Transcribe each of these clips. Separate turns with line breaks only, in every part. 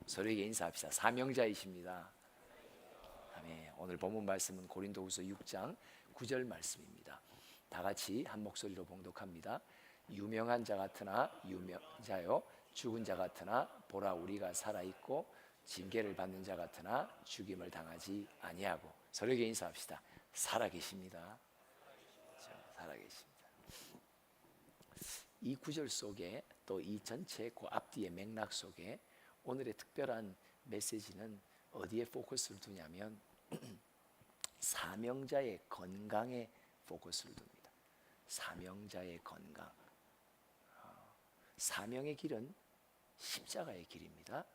서로에게 인사합시다. 사명자이십니다. 아멘. 오늘 본문 말씀은 고린도후서 6장 9절 말씀입니다. 다 같이 한 목소리로 봉독합니다. 유명한 자 같으나 유명자요, 죽은 자 같으나 보라 우리가 살아있고 징계를 받는 자 같으나 죽임을 당하지 아니하고. 서로에게 인사합시다. 살아계십니다. 살아계십니다. 이 구절 속에 또 이 전체 그 앞뒤의 맥락 속에 오늘의 특별한 메시지는 어디에 포커스를 두냐면 사명자의 건강에 포커스를 둡니다. 사명자의 건강. 사명의 길은 십자가의 길입니다.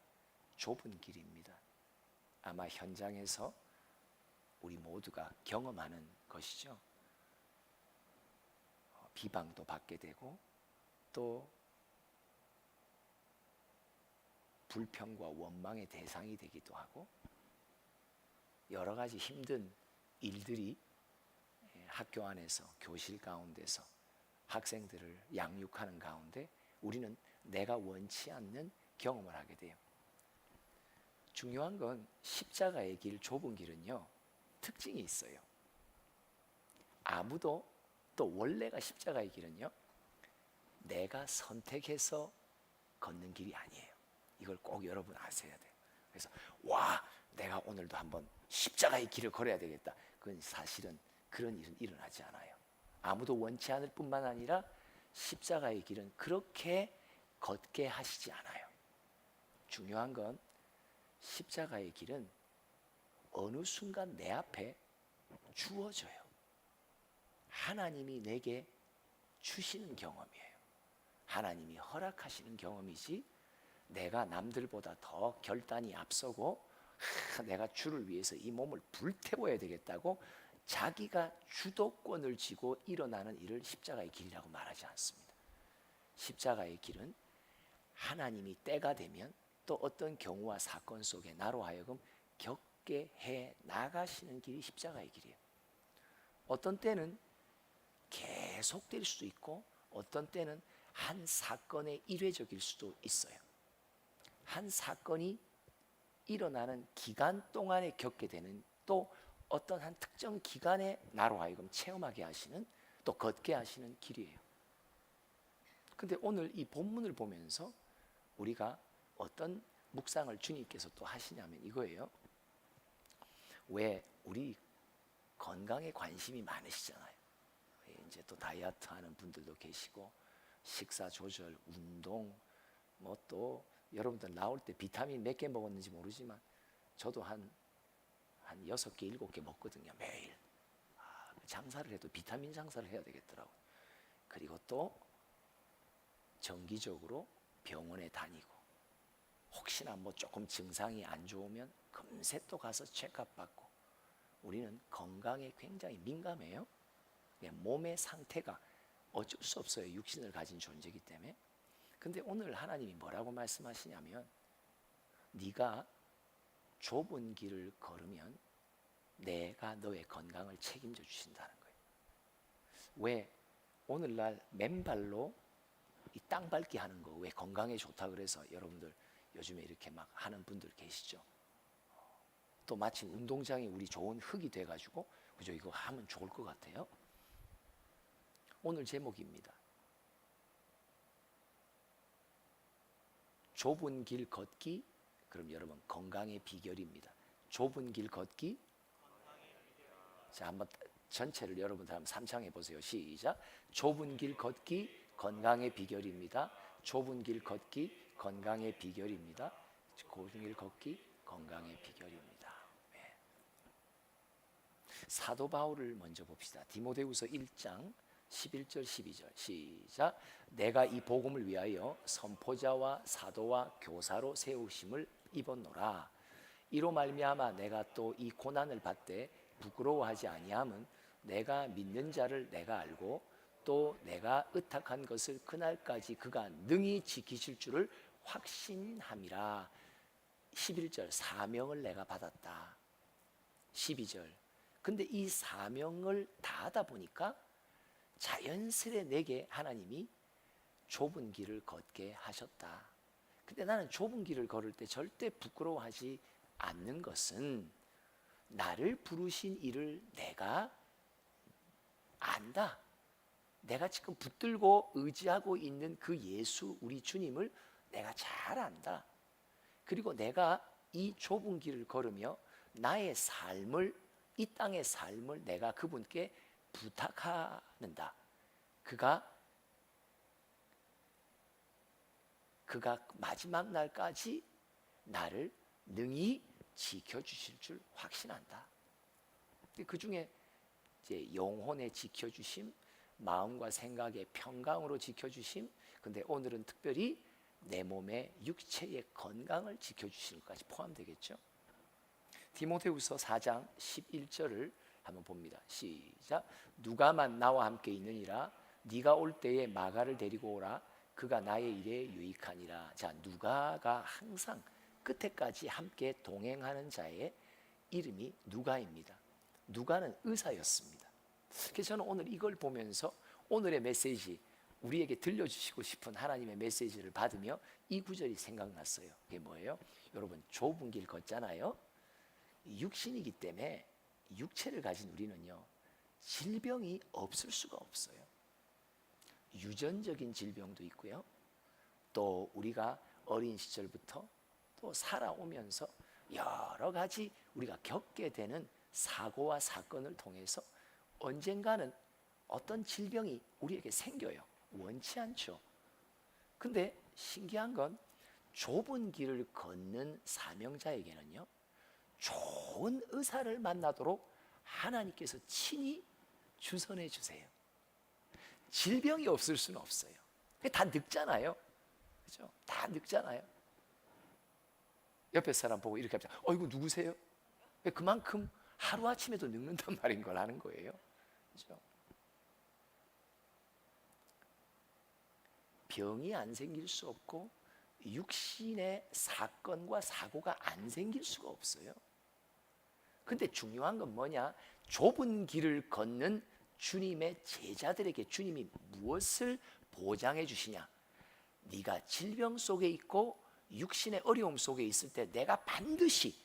좁은 길입니다. 아마 현장에서 우리 모두가 경험하는 것이죠. 비방도 받게 되고 또 불평과 원망의 대상이 되기도 하고 여러 가지 힘든 일들이 학교 안에서, 교실 가운데서 학생들을 양육하는 가운데 우리는 내가 원치 않는 경험을 하게 돼요. 중요한 건 십자가의 길, 좁은 길은요, 특징이 있어요. 아무도, 또 원래가 십자가의 길은요, 내가 선택해서 걷는 길이 아니에요. 이걸 꼭 여러분 아셔야 돼요. 그래서 내가 오늘도 한번 십자가의 길을 걸어야 되겠다. 그건 사실은 그런 일은 일어나지 않아요. 아무도 원치 않을 뿐만 아니라 십자가의 길은 그렇게 걷게 하시지 않아요. 중요한 건 십자가의 길은 어느 순간 내 앞에 주어져요. 하나님이 내게 주시는 경험이에요. 하나님이 허락하시는 경험이지 내가 남들보다 더 결단이 앞서고 내가 주를 위해서 이 몸을 불태워야 되겠다고 자기가 주도권을 쥐고 일어나는 일을 십자가의 길이라고 말하지 않습니다. 십자가의 길은 하나님이 때가 되면 또 어떤 경우와 사건 속에 나로 하여금 겪게 해 나가시는 길이 십자가의 길이에요. 어떤 때는 계속될 수도 있고 어떤 때는 한 사건의 일회적일 수도 있어요. 한 사건이 일어나는 기간 동안에 겪게 되는, 또 어떤 한 특정 기간에 나로 하여금 체험하게 하시는, 또 걷게 하시는 길이에요. 근데 오늘 이 본문을 보면서 우리가 어떤 묵상을 주님께서 또 하시냐면 이거예요. 왜 우리 건강에 관심이 많으시잖아요. 이제 또 다이어트 하는 분들도 계시고 식사 조절, 운동, 뭐 또 여러분들 나올 때 비타민 몇 개 먹었는지 모르지만 저도 한 6개, 7개 먹거든요. 매일. 장사를 해도 비타민 장사를 해야 되겠더라고요. 그리고 또 정기적으로 병원에 다니고 혹시나 뭐 조금 증상이 안 좋으면 금세 또 가서 체크업 받고. 우리는 건강에 굉장히 민감해요. 몸의 상태가 어쩔 수 없어요. 육신을 가진 존재이기 때문에. 근데 오늘 하나님이 뭐라고 말씀하시냐면 네가 좁은 길을 걸으면 내가 너의 건강을 책임져 주신다는 거예요. 왜 오늘날 맨발로 이 땅 밟기 하는 거 왜 건강에 좋다 그래서 여러분들 요즘에 이렇게 막 하는 분들 계시죠. 또 마침 운동장이 우리 좋은 흙이 돼가지고 그죠, 이거 하면 좋을 것 같아요. 오늘 제목입니다. 좁은 길 걷기. 그럼 여러분 건강의 비결입니다. 좁은 길 걷기. 자, 한번 전체를 여러분들 한번 삼창해 보세요. 시작. 좁은 길 걷기 건강의 비결입니다. 좁은 길 걷기 건강의 비결입니다. 좁은 길 걷기 건강의 비결입니다. 네. 사도 바울을 먼저 봅시다. 디모데후서 1장 11절 12절 시작. 내가 이 복음을 위하여 선포자와 사도와 교사로 세우심을 입었노라. 이로 말미암아 내가 또 이 고난을 받되 부끄러워하지 아니함은 내가 믿는 자를 내가 알고 또 내가 의탁한 것을 그날까지 그가 능히 지키실 줄을 확신함이라. 11절 사명을 내가 받았다. 12절 근데 이 사명을 다하다 보니까 자연스레 내게 하나님이 좁은 길을 걷게 하셨다. 근데 나는 좁은 길을 걸을 때 절대 부끄러워하지 않는 것은 나를 부르신 이를 내가 안다. 내가 지금 붙들고 의지하고 있는 그 예수, 우리 주님을 내가 잘 안다. 그리고 내가 이 좁은 길을 걸으며 나의 삶을, 이 땅의 삶을 내가 그분께 부탁하는다. 그가 마지막 날까지 나를 능히 지켜주실 줄 확신한다. 그 중에 이제 영혼의 지켜주심, 마음과 생각의 평강으로 지켜주심, 근데 오늘은 특별히 내 몸의 육체의 건강을 지켜주시는 것까지 포함되겠죠. 디모데후서 4장 11절을 한번 봅니다. 시작. 누가만 나와 함께 있느니라. 네가 올 때에 마가를 데리고 오라. 그가 나의 일에 유익하니라. 자, 누가가 항상 끝에까지 함께 동행하는 자의 이름이 누가입니다. 누가는 의사였습니다. 그래서 저는 오늘 이걸 보면서 오늘의 메시지, 우리에게 들려주시고 싶은 하나님의 메시지를 받으며 이 구절이 생각났어요. 그게 뭐예요? 여러분, 좁은 길 걷잖아요. 육신이기 때문에 육체를 가진 우리는요, 질병이 없을 수가 없어요. 유전적인 질병도 있고요, 또 우리가 어린 시절부터 또 살아오면서 여러 가지 우리가 겪게 되는 사고와 사건을 통해서 언젠가는 어떤 질병이 우리에게 생겨요. 원치 않죠. 근데 신기한 건 좁은 길을 걷는 사명자에게는요, 좋은 의사를 만나도록 하나님께서 친히 주선해 주세요. 질병이 없을 수는 없어요. 다 늙잖아요. 그렇죠? 다 늙잖아요. 옆에 사람 보고 이렇게 합니다. 이거 누구세요? 그만큼 하루아침에도 늙는단 말인 걸 아는 거예요. 그렇죠? 병이 안 생길 수 없고 육신의 사건과 사고가 안 생길 수가 없어요. 근데 중요한 건 뭐냐? 좁은 길을 걷는 주님의 제자들에게 주님이 무엇을 보장해 주시냐? 네가 질병 속에 있고 육신의 어려움 속에 있을 때 내가 반드시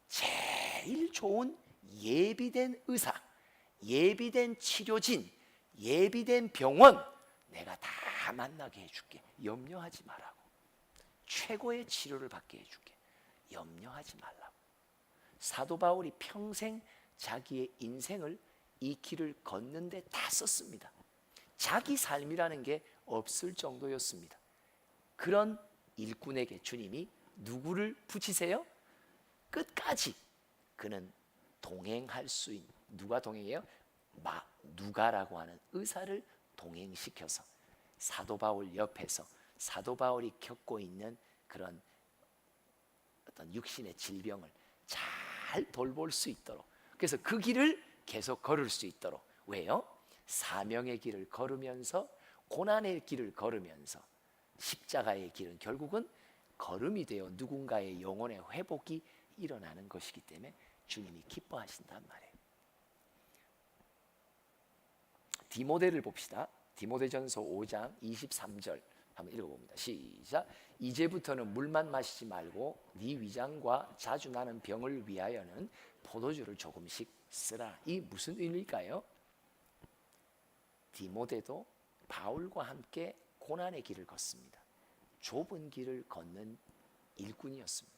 제일 좋은 예비된 의사, 예비된 치료진, 예비된 병원 내가 다 만나게 해줄게. 염려하지 말라고. 최고의 치료를 받게 해줄게. 염려하지 말라고. 사도 바울이 평생 자기의 인생을 이 길을 걷는데 다 썼습니다. 자기 삶이라는 게 없을 정도였습니다. 그런 일꾼에게 주님이 누구를 붙이세요? 끝까지 그는 동행할 수 있는, 누가 동행해요? 누가라고 하는 의사를 동행시켜서 사도 바울 옆에서 사도 바울이 겪고 있는 그런 어떤 육신의 질병을 잘 돌볼 수 있도록, 그래서 그 길을 계속 걸을 수 있도록. 왜요? 사명의 길을 걸으면서, 고난의 길을 걸으면서 십자가의 길은 결국은 걸음이 되어 누군가의 영혼의 회복이 일어나는 것이기 때문에 주님이 기뻐하신단 말이에요. 디모데를 봅시다. 디모데전서 5장 23절 한번 읽어봅니다. 시작. 이제부터는 물만 마시지 말고 네 위장과 자주 나는 병을 위하여는 포도주를 조금씩 쓰라. 이 무슨 의미일까요? 디모데도 바울과 함께 고난의 길을 걷습니다. 좁은 길을 걷는 일꾼이었습니다.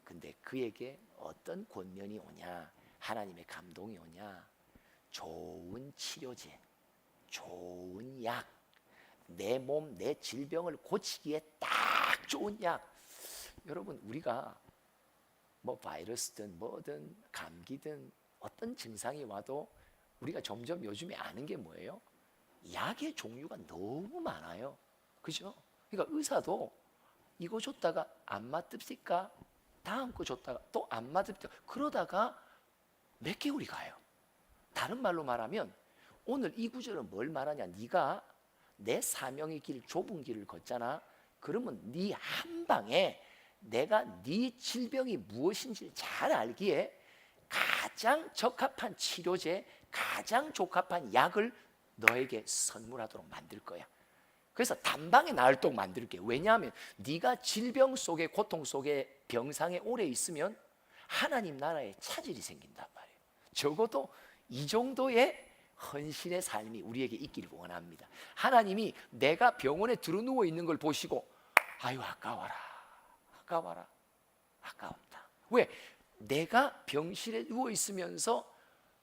근데 그에게 어떤 권면이 오냐, 하나님의 감동이 오냐, 좋은 치료제, 좋은 약, 내 몸, 내 질병을 고치기에 딱 좋은 약. 여러분, 우리가 뭐 바이러스든 뭐든 감기든 어떤 증상이 와도 우리가 점점 요즘에 아는 게 뭐예요? 약의 종류가 너무 많아요. 그죠? 그러니까 의사도 이거 줬다가 안 맞습니까? 다음 거 줬다가 또 안 맞습니까? 그러다가 몇 개월이 가요. 다른 말로 말하면 오늘 이 구절은 뭘 말하냐? 네가 내 사명의 길, 좁은 길을 걷잖아. 그러면 네 한 방에 내가 네 질병이 무엇인지 잘 알기에 가장 적합한 치료제, 가장 적합한 약을 너에게 선물하도록 만들 거야. 그래서 단방에 나을 또 만들게. 왜냐하면 네가 질병 속에, 고통 속에, 병상에 오래 있으면 하나님 나라에 차질이 생긴단 말이에요. 적어도 이 정도의 헌신의 삶이 우리에게 있기를 원합니다. 하나님이 내가 병원에 들어누워 있는 걸 보시고 아유 아까워라, 아까워라, 아까웠다. 왜? 내가 병실에 누워 있으면서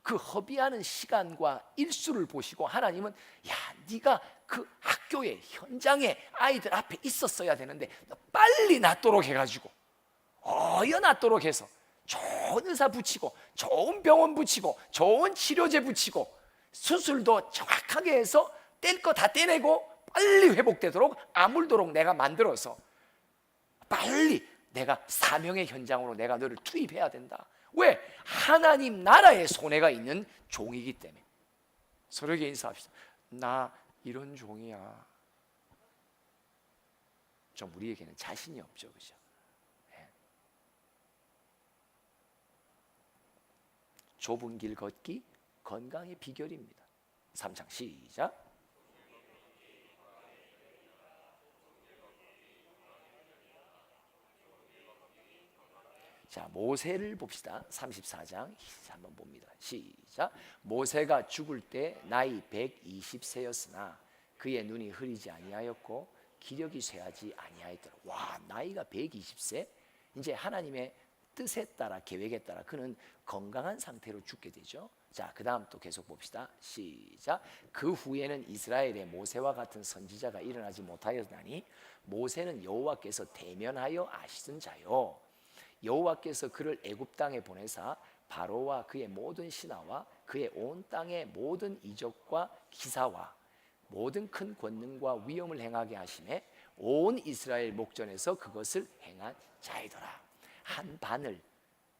그 허비하는 시간과 일수를 보시고 하나님은 야 네가 그 학교에 현장에 아이들 앞에 있었어야 되는데 너 빨리 낫도록 해가지고 어여 낫도록 해서 좋은 의사 붙이고 좋은 병원 붙이고 좋은 치료제 붙이고 수술도 정확하게 해서 뗄 거 다 떼내고 빨리 회복되도록 아물도록 내가 만들어서 빨리 내가 사명의 현장으로 내가 너를 투입해야 된다. 왜? 하나님 나라에 손해가 있는 종이기 때문에. 서로에게 인사합시다. 나 이런 종이야. 좀 우리에게는 자신이 없죠, 그죠? 네. 좁은 길 걷기 건강의 비결입니다. 3장 시작. 자, 모세를 봅시다. 34장 한번 봅니다. 시작. 모세가 죽을 때 나이 120세였으나 그의 눈이 흐리지 아니하였고 기력이 쇠하지 아니하였더라. 와, 나이가 120세? 이제 하나님의 뜻에 따라, 계획에 따라 그는 건강한 상태로 죽게 되죠. 자, 그 다음 또 계속 봅시다. 시작. 그 후에는 이스라엘에 모세와 같은 선지자가 일어나지 못하였나니 모세는 여호와께서 대면하여 아시던 자요, 여호와께서 그를 애굽 땅에 보내사 바로와 그의 모든 신하와 그의 온 땅의 모든 이적과 기사와 모든 큰 권능과 위엄을 행하게 하심에 온 이스라엘 목전에서 그것을 행한 자이더라. 한 반을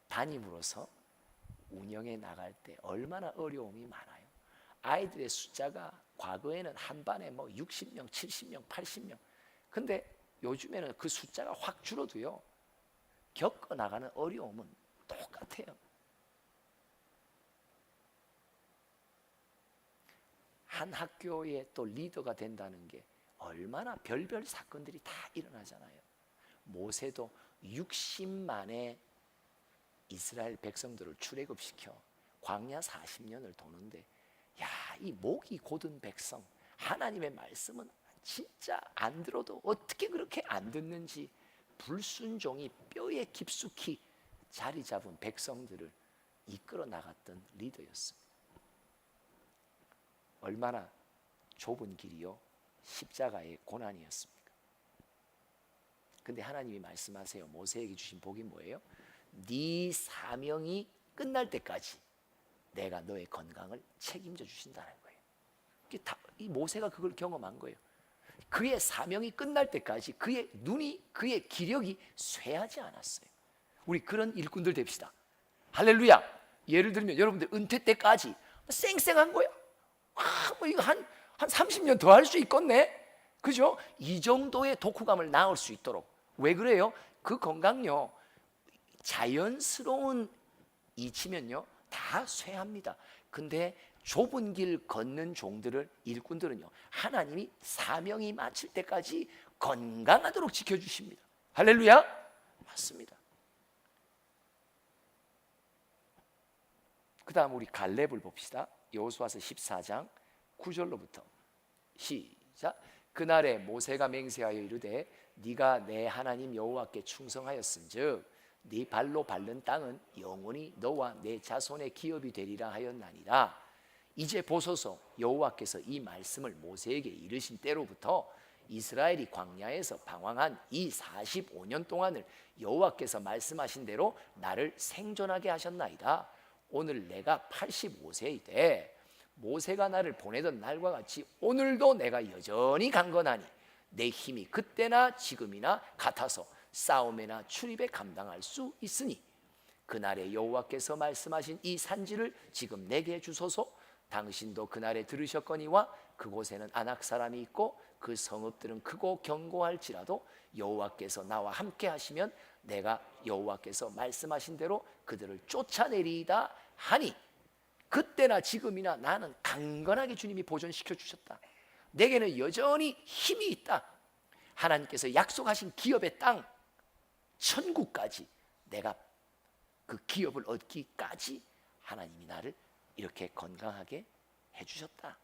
담임으로서 운영해 나갈 때 얼마나 어려움이 많아요. 아이들의 숫자가 과거에는 한 반에 뭐 60명, 70명, 80명. 근데 요즘에는 그 숫자가 확 줄어도요, 겪어나가는 어려움은 똑같아요. 한 학교의 또 리더가 된다는 게 얼마나 별별 사건들이 다 일어나잖아요. 모세도 60만의 이스라엘 백성들을 출애굽시켜 광야 40년을 도는데, 야, 이 목이 곧은 백성, 하나님의 말씀은 진짜 안 들어도 어떻게 그렇게 안 듣는지 불순종이 뼈에 깊숙이 자리 잡은 백성들을 이끌어 나갔던 리더였습니다. 얼마나 좁은 길이요, 십자가의 고난이었습니까? 근데 하나님이 말씀하세요. 모세에게 주신 복이 뭐예요? 네 사명이 끝날 때까지 내가 너의 건강을 책임져 주신다는 거예요. 이 모세가 그걸 경험한 거예요. 그의 사명이 끝날 때까지 그의 눈이, 그의 기력이 쇠하지 않았어요. 우리 그런 일꾼들 됩시다. 할렐루야. 예를 들면 여러분들 은퇴 때까지 쌩쌩한 거야. 뭐 이거 한 30년 더 할 수 있겠네. 그죠? 이 정도의 독후감을 낳을 수 있도록. 왜 그래요? 그 건강요, 자연스러운 이치면요 다 쇠합니다. 근데 좁은 길 걷는 종들을, 일꾼들은요, 하나님이 사명이 마칠 때까지 건강하도록 지켜주십니다. 할렐루야. 맞습니다. 그 다음 우리 갈렙을 봅시다. 여호수아서 14장 9절로부터 시작. 그날에 모세가 맹세하여 이르되 네가 내 하나님 여호와께 충성하였은즉 네 발로 밟는 땅은 영원히 너와 내 자손의 기업이 되리라 하였나니라. 이제 보소서, 여호와께서 이 말씀을 모세에게 이르신 때로부터 이스라엘이 광야에서 방황한 이 45년 동안을 여호와께서 말씀하신 대로 나를 생존하게 하셨나이다. 오늘 내가 85세이되 모세가 나를 보내던 날과 같이 오늘도 내가 여전히 강건하니 내 힘이 그때나 지금이나 같아서 싸움이나 출입에 감당할 수 있으니 그날에 여호와께서 말씀하신 이 산지를 지금 내게 주소서. 당신도 그날에 들으셨거니와 그곳에는 아낙 사람이 있고 그 성읍들은 크고 견고할지라도 여호와께서 나와 함께 하시면 내가 여호와께서 말씀하신 대로 그들을 쫓아내리이다 하니 그때나 지금이나 나는 강건하게 주님이 보존시켜 주셨다. 내게는 여전히 힘이 있다. 하나님께서 약속하신 기업의 땅, 천국까지 내가 그 기업을 얻기까지 하나님이 나를 이렇게 건강하게 해주셨다.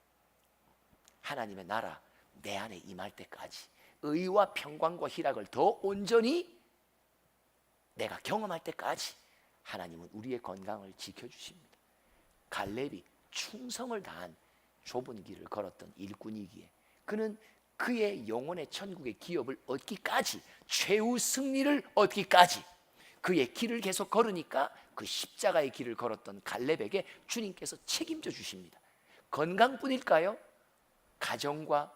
하나님의 나라 내 안에 임할 때까지, 의와 평강과 희락을 더 온전히 내가 경험할 때까지 하나님은 우리의 건강을 지켜주십니다. 갈렙이 충성을 다한 좁은 길을 걸었던 일꾼이기에 그는 그의 영혼의 천국의 기업을 얻기까지, 최후 승리를 얻기까지 그의 길을 계속 걸으니까 그 십자가의 길을 걸었던 갈렙에게 주님께서 책임져 주십니다. 건강뿐일까요? 가정과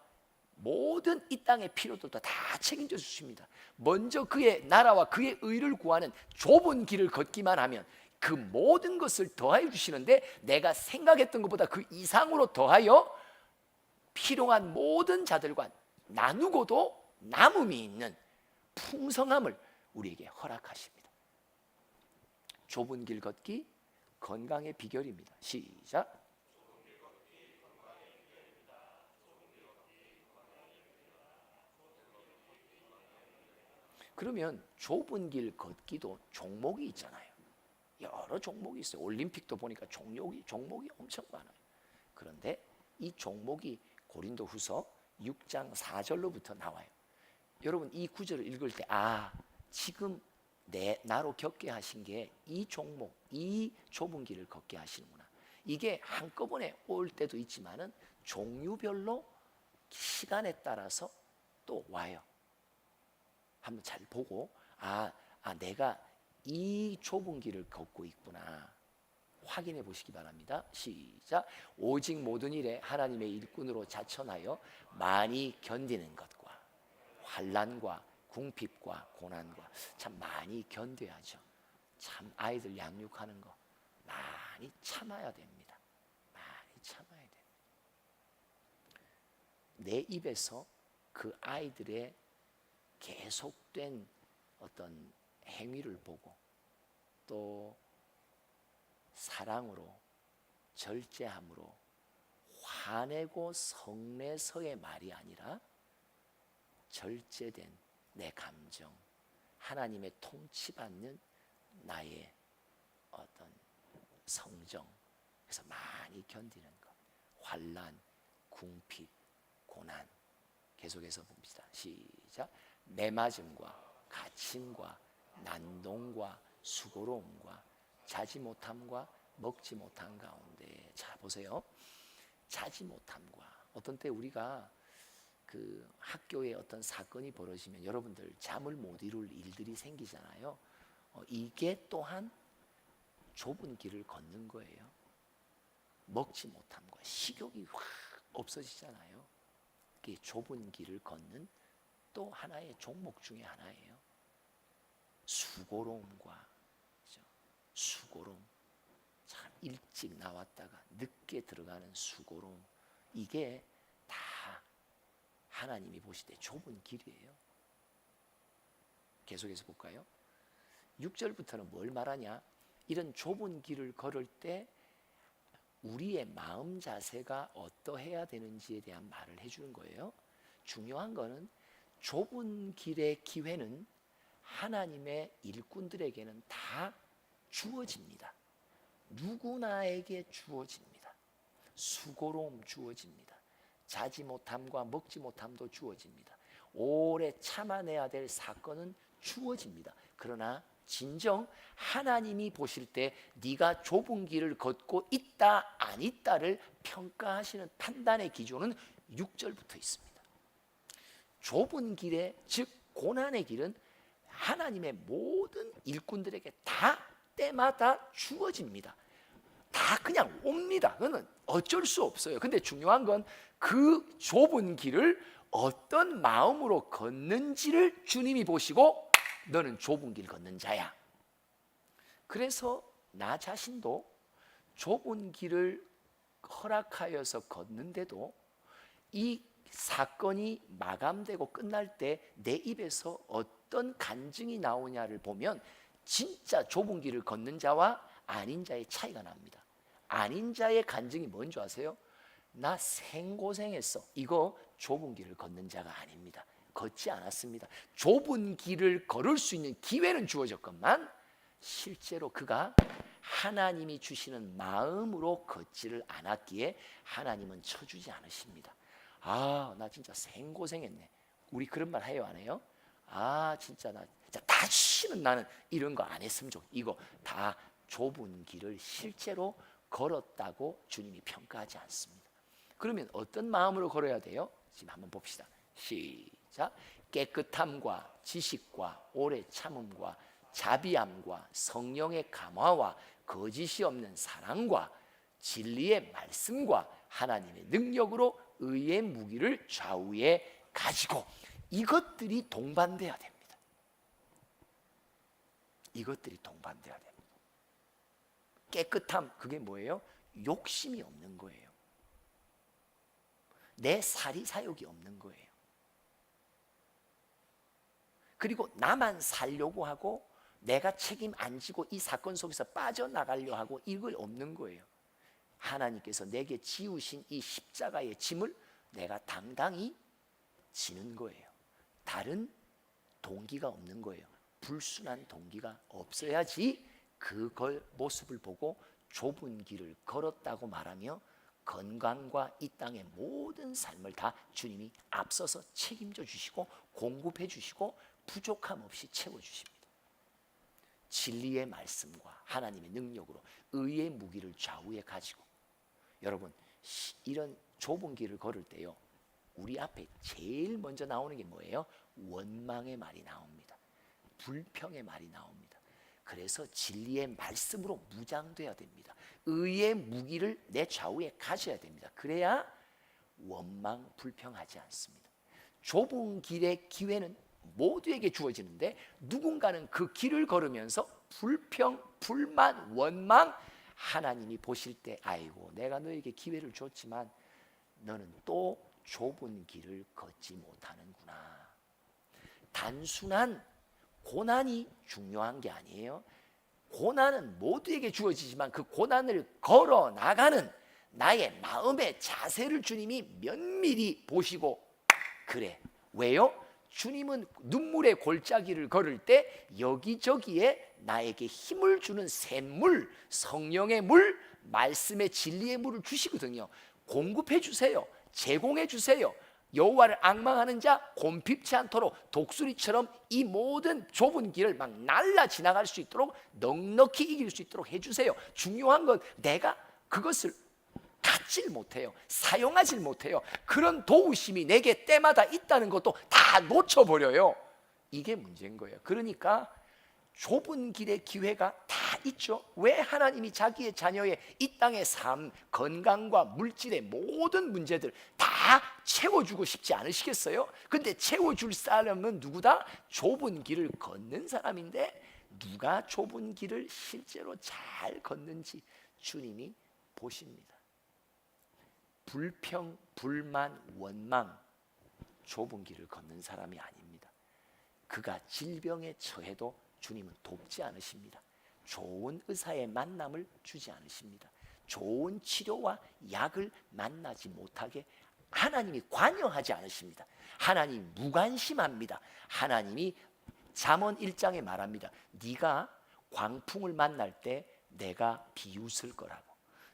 모든 이 땅의 필요들도 다 책임져 주십니다. 먼저 그의 나라와 그의 의를 구하는 좁은 길을 걷기만 하면 그 모든 것을 더하여 주시는데, 내가 생각했던 것보다 그 이상으로 더하여 필요한 모든 자들과 나누고도 남음이 있는 풍성함을 우리에게 허락하십니다. 좁은 길 걷기 건강의 비결입니다. 시작. 그러면 좁은 길 걷기도 종목이 있잖아요. 여러 종목이 있어요. 올림픽도 보니까 종목이 엄청 많아요. 그런데 이 종목이 고린도후서 6장 4절로부터 나와요. 여러분 이 구절을 읽을 때 지금 나로 겪게 하신 게 이 종목, 이 좁은 길을 걷게 하시는구나. 이게 한꺼번에 올 때도 있지만은 종류별로 시간에 따라서 또 와요. 한번 잘 보고 내가 이 좁은 길을 걷고 있구나 확인해 보시기 바랍니다. 시작. 오직 모든 일에 하나님의 일꾼으로 자천하여 많이 견디는 것과 환난과 궁핍과 고난과 참 많이 견뎌야죠. 참 아이들 양육하는 거 많이 참아야 됩니다. 많이 참아야 됩니다. 내 입에서 그 아이들의 계속된 어떤 행위를 보고 또 사랑으로, 절제함으로 화내고 성내서의 말이 아니라 절제된 내 감정, 하나님의 통치받는 나의 어떤 성정, 그래서 많이 견디는 것, 환난, 궁핍, 고난. 계속해서 봅시다. 시작. 매맞음과 갇힘과 난동과 수고로움과 자지 못함과 먹지 못한 가운데. 자 보세요. 자지 못함과, 어떤 때 우리가 그 학교에 어떤 사건이 벌어지면 여러분들 잠을 못 이룰 일들이 생기잖아요. 이게 또한 좁은 길을 걷는 거예요. 먹지 못함과 식욕이 확 없어지잖아요. 그게 좁은 길을 걷는 또 하나의 종목 중에 하나예요. 수고로움과, 그렇죠? 수고로움, 참 일찍 나왔다가 늦게 들어가는 수고로움, 이게 다 하나님이 보실 때 좁은 길이에요. 계속해서 볼까요? 6절부터는 뭘 말하냐? 이런 좁은 길을 걸을 때 우리의 마음 자세가 어떠해야 되는지에 대한 말을 해주는 거예요. 중요한 거는 좁은 길의 기회는 하나님의 일꾼들에게는 다 주어집니다. 누구나에게 주어집니다. 수고로움 주어집니다. 자지 못함과 먹지 못함도 주어집니다. 오래 참아내야 될 사건은 주어집니다. 그러나 진정 하나님이 보실 때 네가 좁은 길을 걷고 있다 안 있다를 평가하시는 판단의 기준은 6절부터 있습니다. 좁은 길에, 즉 고난의 길은 하나님의 모든 일꾼들에게 다 때마다 주어집니다. 다 그냥 옵니다. 그거는 어쩔 수 없어요. 근데 중요한 건 그 좁은 길을 어떤 마음으로 걷는지를 주님이 보시고 너는 좁은 길 걷는 자야. 그래서 나 자신도 좁은 길을 허락하여서 걷는데도 이 사건이 마감되고 끝날 때 내 입에서 어떤 간증이 나오냐를 보면 진짜 좁은 길을 걷는 자와 아닌 자의 차이가 납니다. 아닌 자의 간증이 뭔지 아세요? 나 생고생했어. 이거 좁은 길을 걷는 자가 아닙니다. 걷지 않았습니다. 좁은 길을 걸을 수 있는 기회는 주어졌건만 실제로 그가 하나님이 주시는 마음으로 걷지를 않았기에 하나님은 쳐주지 않으십니다. 아, 나 진짜 생고생했네. 우리 그런 말 해요, 안 해요? 아, 진짜 나 진짜 다시는 나는 이런 거 안 했으면 좋겠어. 이거 다 좁은 길을 실제로 걸었다고 주님이 평가하지 않습니다. 그러면 어떤 마음으로 걸어야 돼요? 지금 한번 봅시다. 시작. 깨끗함과 지식과 오래 참음과 자비함과 성령의 감화와 거짓이 없는 사랑과 진리의 말씀과 하나님의 능력으로 의의 무기를 좌우에 가지고, 이것들이 동반돼야 됩니다. 이것들이 동반돼야 됩니다. 깨끗함, 그게 뭐예요? 욕심이 없는 거예요. 내 사리사욕이 없는 거예요. 그리고 나만 살려고 하고 내가 책임 안 지고 이 사건 속에서 빠져나가려 하고, 이걸 없는 거예요. 하나님께서 내게 지우신 이 십자가의 짐을 내가 당당히 지는 거예요. 다른 동기가 없는 거예요. 불순한 동기가 없어야지 그걸 모습을 보고 좁은 길을 걸었다고 말하며 건강과 이 땅의 모든 삶을 다 주님이 앞서서 책임져 주시고 공급해 주시고 부족함 없이 채워 주십니다. 진리의 말씀과 하나님의 능력으로 의의 무기를 좌우에 가지고, 여러분 이런 좁은 길을 걸을 때요, 우리 앞에 제일 먼저 나오는 게 뭐예요? 원망의 말이 나옵니다. 불평의 말이 나옵니다. 그래서 진리의 말씀으로 무장돼야 됩니다. 의의 무기를 내 좌우에 가져야 됩니다. 그래야 원망, 불평하지 않습니다. 좁은 길의 기회는 모두에게 주어지는데 누군가는 그 길을 걸으면서 불평, 불만, 원망, 하나님이 보실 때 아이고 내가 너에게 기회를 줬지만 너는 또 좁은 길을 걷지 못하는구나. 단순한 고난이 중요한 게 아니에요. 고난은 모두에게 주어지지만 그 고난을 걸어 나가는 나의 마음의 자세를 주님이 면밀히 보시고, 그래, 왜요? 주님은 눈물의 골짜기를 걸을 때 여기저기에 나에게 힘을 주는 샘물, 성령의 물, 말씀의 진리의 물을 주시거든요. 공급해 주세요. 제공해 주세요. 여호와를 앙망하는 자 곰핍치 않도록 독수리처럼 이 모든 좁은 길을 막 날라 지나갈 수 있도록 넉넉히 이길 수 있도록 해주세요. 중요한 건 내가 그것을 갖질 못해요. 사용하질 못해요. 그런 도우심이 내게 때마다 있다는 것도 다 놓쳐버려요. 이게 문제인 거예요. 그러니까 좁은 길의 기회가 다 있죠. 왜 하나님이 자기의 자녀의 이 땅의 삶, 건강과 물질의 모든 문제들 다 채워주고 싶지 않으시겠어요? 근데 채워줄 사람은 누구다? 좁은 길을 걷는 사람인데 누가 좁은 길을 실제로 잘 걷는지 주님이 보십니다. 불평, 불만, 원망, 좁은 길을 걷는 사람이 아닙니다. 그가 질병에 처해도 주님은 돕지 않으십니다. 좋은 의사의 만남을 주지 않으십니다. 좋은 치료와 약을 만나지 못하게 하나님이 관여하지 않으십니다. 하나님이 무관심합니다. 하나님이 잠언 1장에 말합니다. 네가 광풍을 만날 때 내가 비웃을 거라고.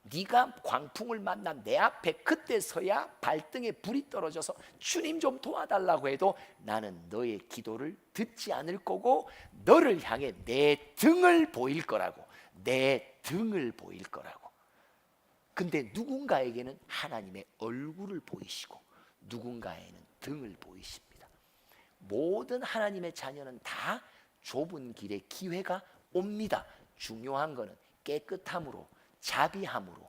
네가 광풍을 만난 내 앞에 그때서야 발등에 불이 떨어져서 주님 좀 도와달라고 해도 나는 너의 기도를 듣지 않을 거고 너를 향해 내 등을 보일 거라고. 내 등을 보일 거라고. 근데 누군가에게는 하나님의 얼굴을 보이시고 누군가에는 등을 보이십니다. 모든 하나님의 자녀는 다 좁은 길에 기회가 옵니다. 중요한 거는 깨끗함으로, 자비함으로,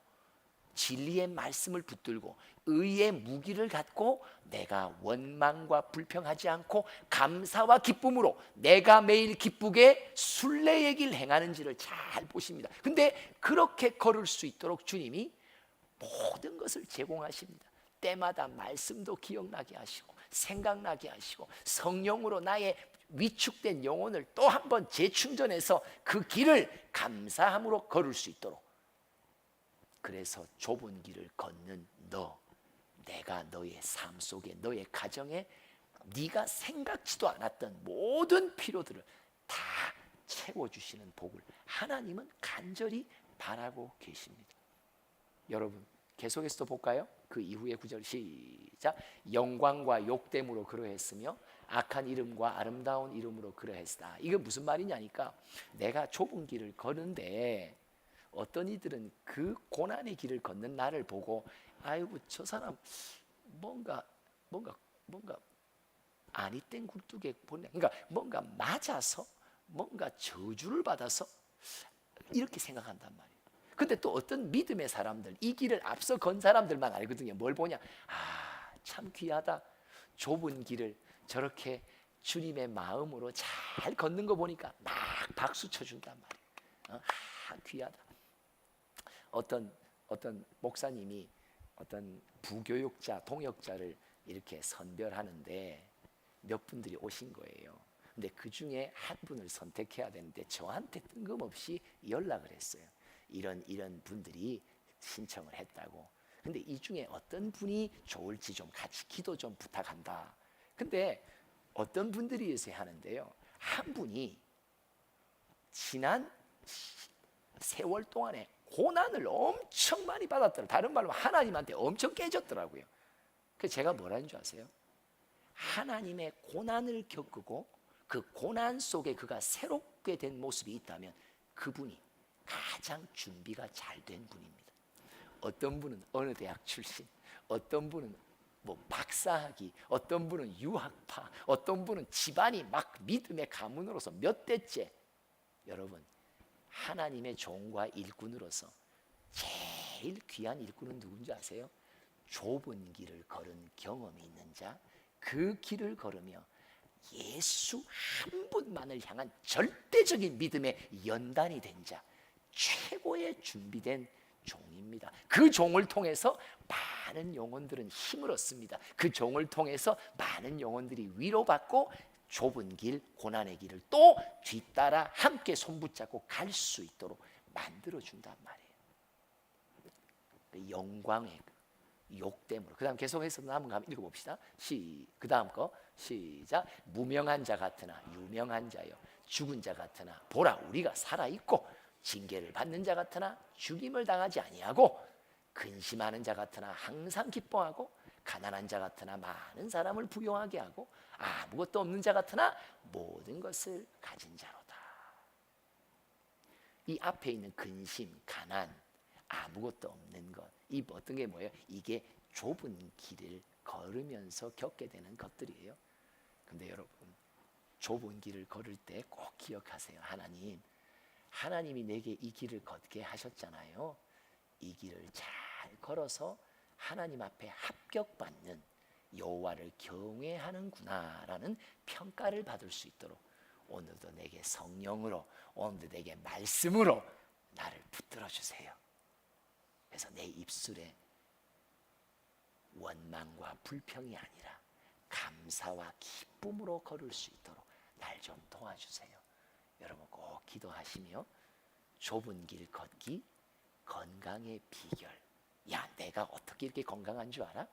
진리의 말씀을 붙들고 의의 무기를 갖고 내가 원망과 불평하지 않고 감사와 기쁨으로 내가 매일 기쁘게 순례의 길 행하는지를 잘 보십니다. 근데 그렇게 걸을 수 있도록 주님이 모든 것을 제공하십니다. 때마다 말씀도 기억나게 하시고 생각나게 하시고 성령으로 나의 위축된 영혼을 또 한 번 재충전해서 그 길을 감사함으로 걸을 수 있도록. 그래서 좁은 길을 걷는 너, 내가 너의 삶 속에, 너의 가정에 네가 생각지도 않았던 모든 필요들을 다 채워주시는 복을 하나님은 간절히 바라고 계십니다. 여러분 계속해서 또 볼까요? 그 이후의 구절 시작. 영광과 욕됨으로 그러했으며 악한 이름과 아름다운 이름으로 그러했다. 이게 무슨 말이냐니까, 내가 좁은 길을 걷는데 어떤 이들은 그 고난의 길을 걷는 나를 보고 아이고 저 사람 뭔가 아니 땐 굴뚝에 보내, 그러니까 뭔가 맞아서, 뭔가 저주를 받아서 이렇게 생각한단 말이에요. 근데 또 어떤 믿음의 사람들, 이 길을 앞서 건 사람들만 알거든요. 뭘 보냐, 참 귀하다, 좁은 길을 저렇게 주님의 마음으로 잘 걷는 거 보니까 막 박수 쳐준단 말이에요. 귀하다. 어떤 목사님이 어떤 부교육자, 동역자를 이렇게 선별하는데 몇 분들이 오신 거예요. 근데 그 중에 한 분을 선택해야 되는데 저한테 뜬금없이 연락을 했어요. 이런 분들이 신청을 했다고. 근데 이 중에 어떤 분이 좋을지 좀 같이 기도 좀 부탁한다. 근데 어떤 분들이 요새 하는데요, 한 분이 지난 세월 동안에 고난을 엄청 많이 받았더라고요. 다른 말로 하나님한테 엄청 깨졌더라고요. 그래서 제가 뭐라는 줄 아세요? 하나님의 고난을 겪고 그 고난 속에 그가 새롭게 된 모습이 있다면 그분이 가장 준비가 잘 된 분입니다. 어떤 분은 어느 대학 출신, 어떤 분은 뭐 박사학위, 어떤 분은 유학파, 어떤 분은 집안이 막 믿음의 가문으로서 몇 대째. 여러분, 하나님의 종과 일꾼으로서 제일 귀한 일꾼은 누군지 아세요? 좁은 길을 걸은 경험이 있는 자, 그 길을 걸으며 예수 한 분만을 향한 절대적인 믿음의 연단이 된 자, 최고의 준비된 종입니다. 그 종을 통해서 많은 영혼들은 힘을 얻습니다. 그 종을 통해서 많은 영혼들이 위로받고 좁은 길, 고난의 길을 또 뒤따라 함께 손붙잡고 갈 수 있도록 만들어준단 말이에요. 영광의 욕됨으로. 그 다음 계속해서 남은 거 한번 읽어봅시다. 그 다음 거 시작. 무명한 자 같으나 유명한 자여, 죽은 자 같으나 보라 우리가 살아있고, 징계를 받는 자 같으나 죽임을 당하지 아니하고, 근심하는 자 같으나 항상 기뻐하고, 가난한 자 같으나 많은 사람을 부요하게 하고, 아무것도 없는 자 같으나 모든 것을 가진 자로다. 이 앞에 있는 근심, 가난, 아무것도 없는 것, 이 어떤 게 뭐예요? 이게 좁은 길을 걸으면서 겪게 되는 것들이에요. 근데 여러분, 좁은 길을 걸을 때 꼭 기억하세요. 하나님이 내게 이 길을 걷게 하셨잖아요. 이 길을 잘 걸어서 하나님 앞에 합격받는, 여호와를 경외하는구나라는 평가를 받을 수 있도록 오늘도 내게 성령으로, 오늘도 내게 말씀으로 나를 붙들어 주세요. 그래서 내 입술에 원망과 불평이 아니라 감사와 기쁨으로 걸을 수 있도록 날 좀 도와주세요. 여러분 꼭 기도하시며, 좁은 길 걷기 건강의 비결. 야, 내가 어떻게 이렇게 건강한 줄 알아?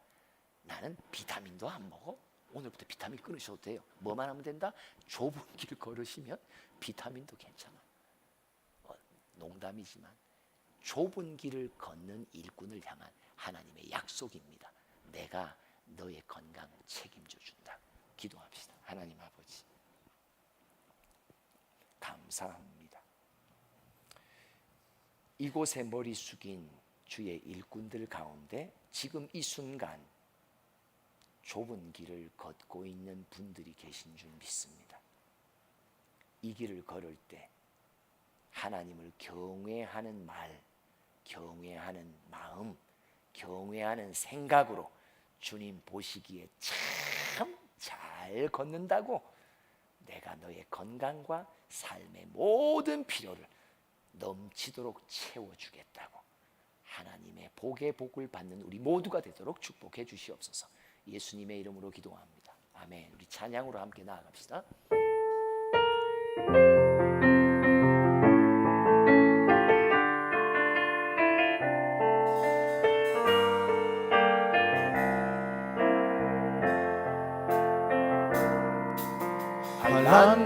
나는 비타민도 안 먹어. 오늘부터 비타민 끊으셔도 돼요. 뭐만 하면 된다? 좁은 길 걸으시면 비타민도 괜찮아. 농담이지만 좁은 길을 걷는 일꾼을 향한 하나님의 약속입니다. 내가 너의 건강을 책임져 준다. 기도합시다. 하나님 아버지, 감사합니다. 이곳에 머리 숙인 주의 일꾼들 가운데 지금 이 순간 좁은 길을 걷고 있는 분들이 계신 줄 믿습니다. 이 길을 걸을 때 하나님을 경외하는 말, 경외하는 마음, 경외하는 생각으로 주님 보시기에 참 잘 걷는다고, 내가 너의 건강과 삶의 모든 필요를 넘치도록 채워주겠다고, 하나님의 복의 복을 받는 우리 모두가 되도록 축복해 주시옵소서. 예수님의 이름으로 기도합니다. 아멘. 우리 찬양으로 함께 나아갑시다.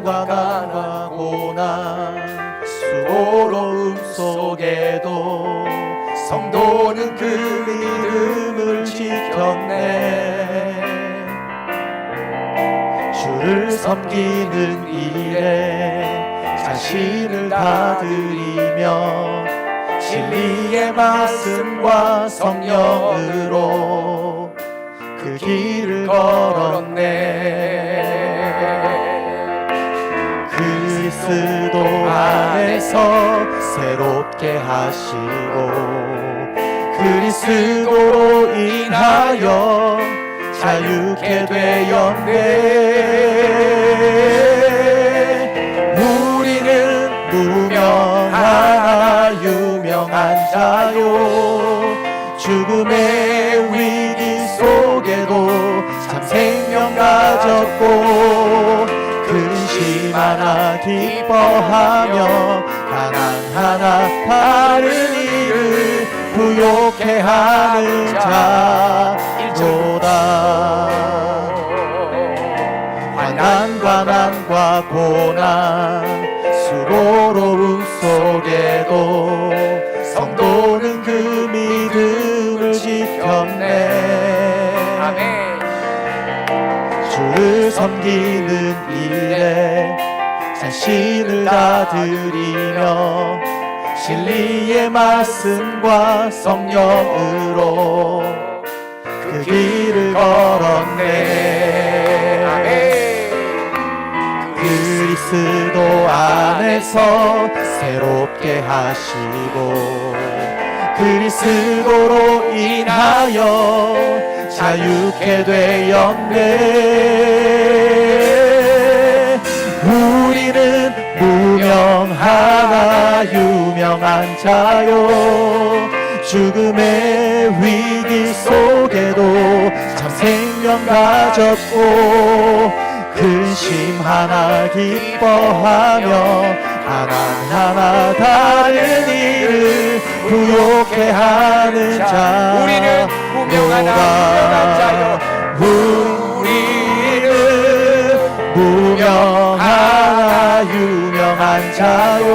가난과 고난 수고로움 속에도 성도는 그 믿음을 지켰네. 주를 섬기는 일에 자신을 다 드리며 진리의 말씀과 성령으로 그 길을 걸었네. 그리스도 안에서 새롭게 하시고 그리스도로 인하여 자유케 되었네. 우리는 무명하나 유명한 자요 죽음의 위기 속에도 참 생명 가졌고 근심 하나 기뻐하며 가난 하나 다른 이를 부욕해 하는 자로다. 환난과 난과 고난 수고로움 속에도 성도는 그 믿음을 지켰네.
아멘.
주를 섬기는 일에 자신을 다 드리며 진리의 말씀과 성령으로 그 길을 걸었네.
아멘.
그리스도 안에서 새롭게 하시고 그리스도로 인하여 자유케 되었네. 우리는 무명하나 유명한 자요 죽음의 위기 속에도 참 생명 가졌고 근심 하나 기뻐하며 가난 하나 다른 이를 부욕해 하는 자.
우리는 무명하나 유명한 자요
우리는 무명하나 유명한 자요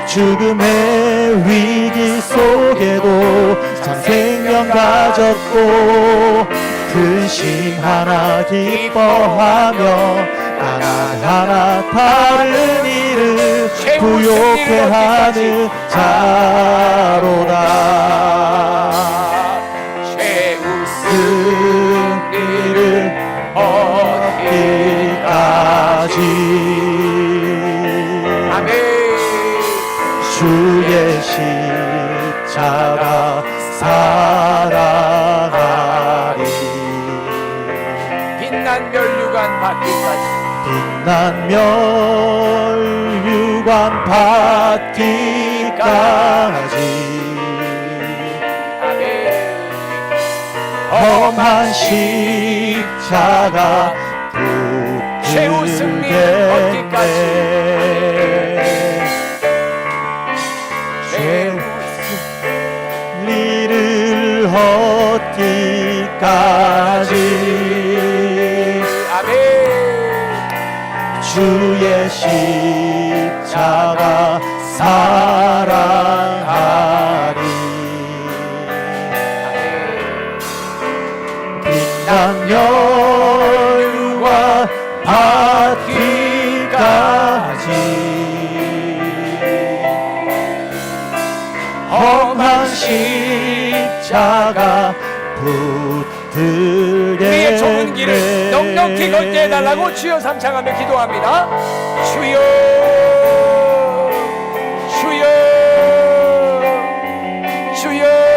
죽음의 위기 속에도 참 생명 가졌고 근심 하나 기뻐하며 가난 하나 다른 이를 부욕해 하는 자로다.
최우승
승리를 얻기까지
아멘.
주의 십자가 사랑하리.
빛난 면류관 받기까지
빛난 면류관 받기까지
아멘.
험한 십자가
최후 승리 얻기까지
최후 승리를 얻기까지
아멘.
주의 십자가 사랑하리. 빛난 여유와 받기까지 험한 십자가 붙들게
우리의 좁은 길을 넉넉히 걷게 해달라고 주여 삼창하며 기도합니다. 주여 주여 주여